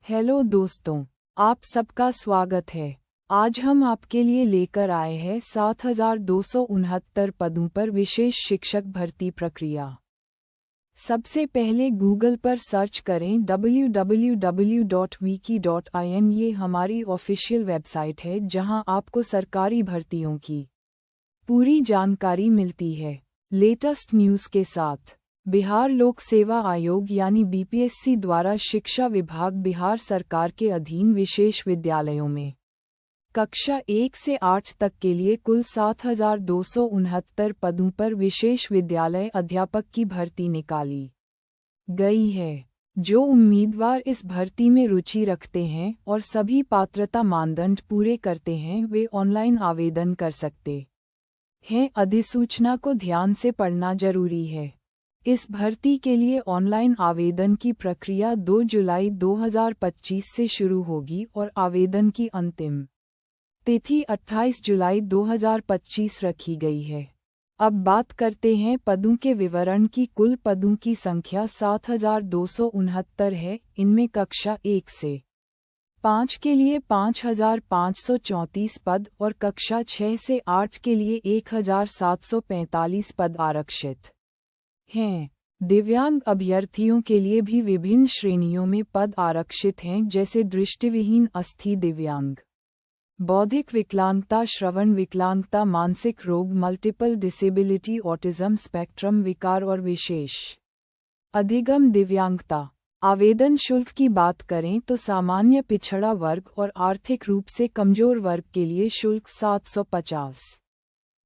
Hello दोस्तों, आप सबका स्वागत है। आज हम आपके लिए लेकर आए हैं 7,269 पदों पर विशेष शिक्षक भर्ती प्रक्रिया। सबसे पहले गूगल पर सर्च करें www.wiki.in। ये हमारी ऑफिशियल वेबसाइट है जहां आपको सरकारी भर्तियों की पूरी जानकारी मिलती है, लेटेस्ट न्यूज़ के साथ। बिहार लोक सेवा आयोग यानी बीपीएससी द्वारा शिक्षा विभाग बिहार सरकार के अधीन विशेष विद्यालयों में कक्षा 1 से 8 तक के लिए कुल 7,269 पदों पर विशेष विद्यालय अध्यापक की भर्ती निकाली गई है। जो उम्मीदवार इस भर्ती में रुचि रखते हैं और सभी पात्रता मानदंड पूरे करते हैं, वे ऑनलाइन आवेदन कर सकते हैं। अधिसूचना को ध्यान से पढ़ना जरूरी है। इस भर्ती के लिए ऑनलाइन आवेदन की प्रक्रिया 2 जुलाई 2025 से शुरू होगी और आवेदन की अंतिम तिथि 28 जुलाई 2025 रखी गई है। अब बात करते हैं पदों के विवरण की। कुल पदों की संख्या 7,269 है। इनमें कक्षा 1 से 5 के लिए 5,534 पद और कक्षा 6 से 8 के लिए 1,745 पद आरक्षित हैं। दिव्यांग अभ्यर्थियों के लिए भी विभिन्न श्रेणियों में पद आरक्षित हैं, जैसे दृष्टिविहीन, अस्थि दिव्यांग, बौद्धिक विकलांगता, श्रवण विकलांगता, मानसिक रोग, मल्टीपल डिसेबिलिटी, ऑटिज्म स्पेक्ट्रम विकार और विशेष अधिगम दिव्यांगता। आवेदन शुल्क की बात करें तो सामान्य पिछड़ा वर्ग और आर्थिक रूप से कमजोर वर्ग के लिए शुल्क 750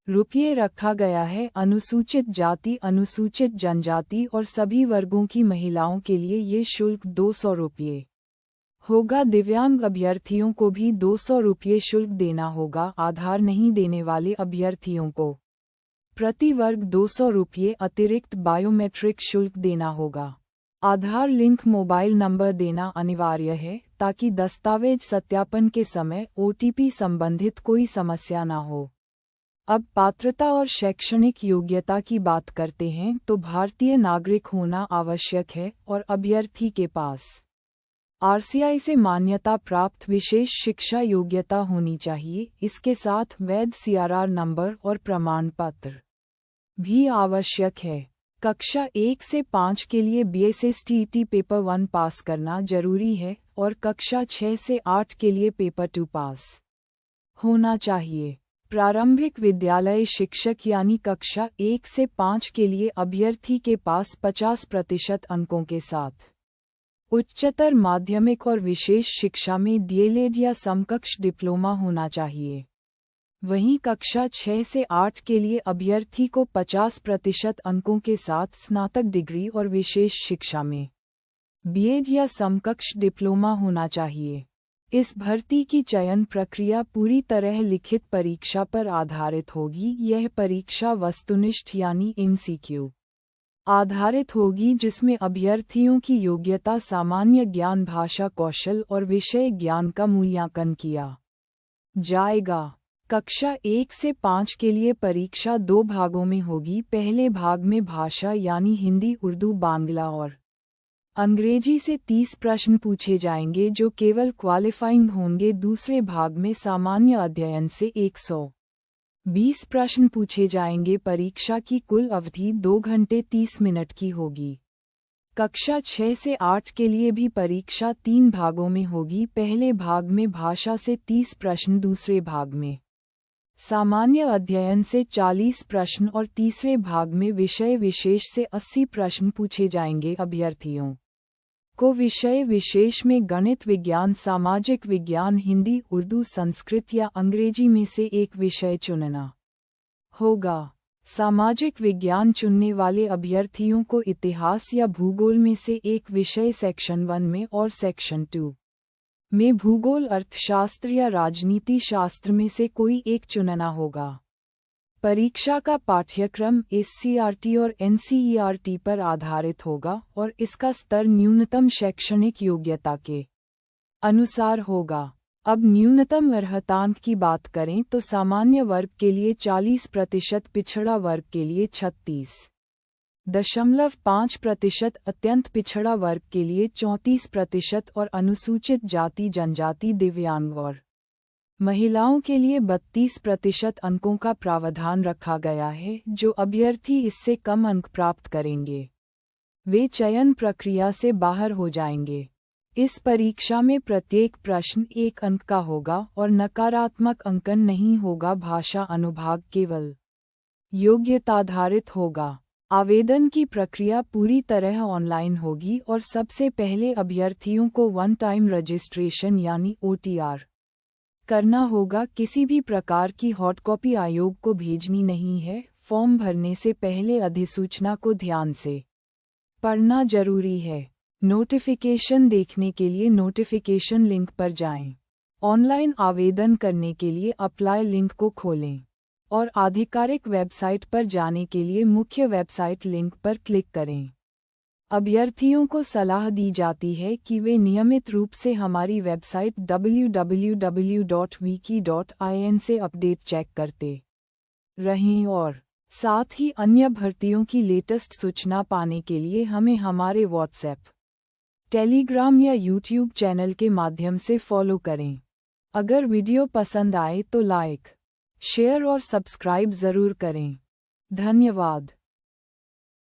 रुपये रखा गया है। अनुसूचित जाति, अनुसूचित जनजाति और सभी वर्गों की महिलाओं के लिए ये शुल्क 200 रुपये होगा। दिव्यांग अभ्यर्थियों को भी 200 रुपये शुल्क देना होगा। आधार नहीं देने वाले अभ्यर्थियों को प्रति वर्ग 200 रुपये अतिरिक्त बायोमेट्रिक शुल्क देना होगा। आधार लिंक मोबाइल नंबर देना अनिवार्य है ताकि दस्तावेज सत्यापन के समय ओटीपी संबंधित कोई समस्या न हो। अब पात्रता और शैक्षणिक योग्यता की बात करते हैं तो भारतीय नागरिक होना आवश्यक है और अभ्यर्थी के पास आरसीआई से मान्यता प्राप्त विशेष शिक्षा योग्यता होनी चाहिए। इसके साथ वैध सीआरआर नंबर और प्रमाण पत्र भी आवश्यक है। कक्षा 1 से 5 के लिए बीएसएसटीईटी पेपर 1 पास करना जरूरी है और कक्षा 6 से 8 के लिए पेपर 2 पास होना चाहिए। प्रारंभिक विद्यालय शिक्षक यानी कक्षा 1 से 5 के लिए अभ्यर्थी के पास 50% अंकों के साथ उच्चतर माध्यमिक और विशेष शिक्षा में डीएलएड या समकक्ष डिप्लोमा होना चाहिए। वहीं कक्षा 6 से 8 के लिए अभ्यर्थी को 50% अंकों के साथ स्नातक डिग्री और विशेष शिक्षा में बीएड या समकक्ष डिप्लोमा होना चाहिए। इस भर्ती की चयन प्रक्रिया पूरी तरह लिखित परीक्षा पर आधारित होगी। यह परीक्षा वस्तुनिष्ठ यानी एमसीक्यू आधारित होगी, जिसमें अभ्यर्थियों की योग्यता, सामान्य ज्ञान, भाषा कौशल और विषय ज्ञान का मूल्यांकन किया जाएगा। कक्षा 1 से 5 के लिए परीक्षा 2 भागों में होगी। पहले भाग में भाषा यानी हिंदी, उर्दू, बांग्ला और अंग्रेजी से 30 प्रश्न पूछे जाएंगे जो केवल क्वालिफाइंग होंगे। दूसरे भाग में सामान्य अध्ययन से 120 प्रश्न पूछे जाएंगे। परीक्षा की कुल अवधि 2 घंटे 30 मिनट की होगी। कक्षा 6 से 8 के लिए भी परीक्षा 3 भागों में होगी। पहले भाग में भाषा से 30 प्रश्न, दूसरे भाग में सामान्य अध्ययन से 40 प्रश्न और तीसरे भाग में विषय विशेष से 80 प्रश्न पूछे जाएंगे। अभ्यर्थियों को विषय विशेष में गणित, विज्ञान, सामाजिक विज्ञान, हिंदी, उर्दू, संस्कृत या अंग्रेजी में से एक विषय चुनना होगा। सामाजिक विज्ञान चुनने वाले अभ्यर्थियों को इतिहास या भूगोल में से एक विषय सेक्शन 1 में और सेक्शन 2 में भूगोल, अर्थशास्त्र या राजनीति शास्त्र में से कोई एक चुनना होगा। परीक्षा का पाठ्यक्रम एससीईआरटी और एनसीईआरटी पर आधारित होगा और इसका स्तर न्यूनतम शैक्षणिक योग्यता के अनुसार होगा। अब न्यूनतम अर्हतांक की बात करें तो सामान्य वर्ग के लिए 40%, पिछड़ा वर्ग के लिए 36, 0.5%, अत्यंत पिछड़ा वर्ग के लिए 34% और अनुसूचित जाति जनजाति दिव्यांग और महिलाओं के लिए 32% अंकों का प्रावधान रखा गया है। जो अभ्यर्थी इससे कम अंक प्राप्त करेंगे वे चयन प्रक्रिया से बाहर हो जाएंगे। इस परीक्षा में प्रत्येक प्रश्न 1 अंक का होगा और नकारात्मक अंकन नहीं होगा। भाषा अनुभाग केवल योग्यताधारित होगा। आवेदन की प्रक्रिया पूरी तरह ऑनलाइन होगी और सबसे पहले अभ्यर्थियों को वन टाइम रजिस्ट्रेशन यानी OTR करना होगा। किसी भी प्रकार की हॉट कॉपी आयोग को भेजनी नहीं है। फॉर्म भरने से पहले अधिसूचना को ध्यान से पढ़ना जरूरी है। नोटिफिकेशन देखने के लिए नोटिफिकेशन लिंक पर जाएं। ऑनलाइन आवेदन करने के लिए अप्लाई लिंक को खोलें और आधिकारिक वेबसाइट पर जाने के लिए मुख्य वेबसाइट लिंक पर क्लिक करें। अभ्यर्थियों को सलाह दी जाती है कि वे नियमित रूप से हमारी वेबसाइट www.wiki.in से अपडेट चेक करते रहें और साथ ही अन्य भर्तियों की लेटेस्ट सूचना पाने के लिए हमें हमारे व्हाट्सएप, टेलीग्राम या यूट्यूब चैनल के माध्यम से फॉलो करें। अगर वीडियो पसंद आए तो लाइक, शेयर और सब्सक्राइब ज़रूर करें। धन्यवाद।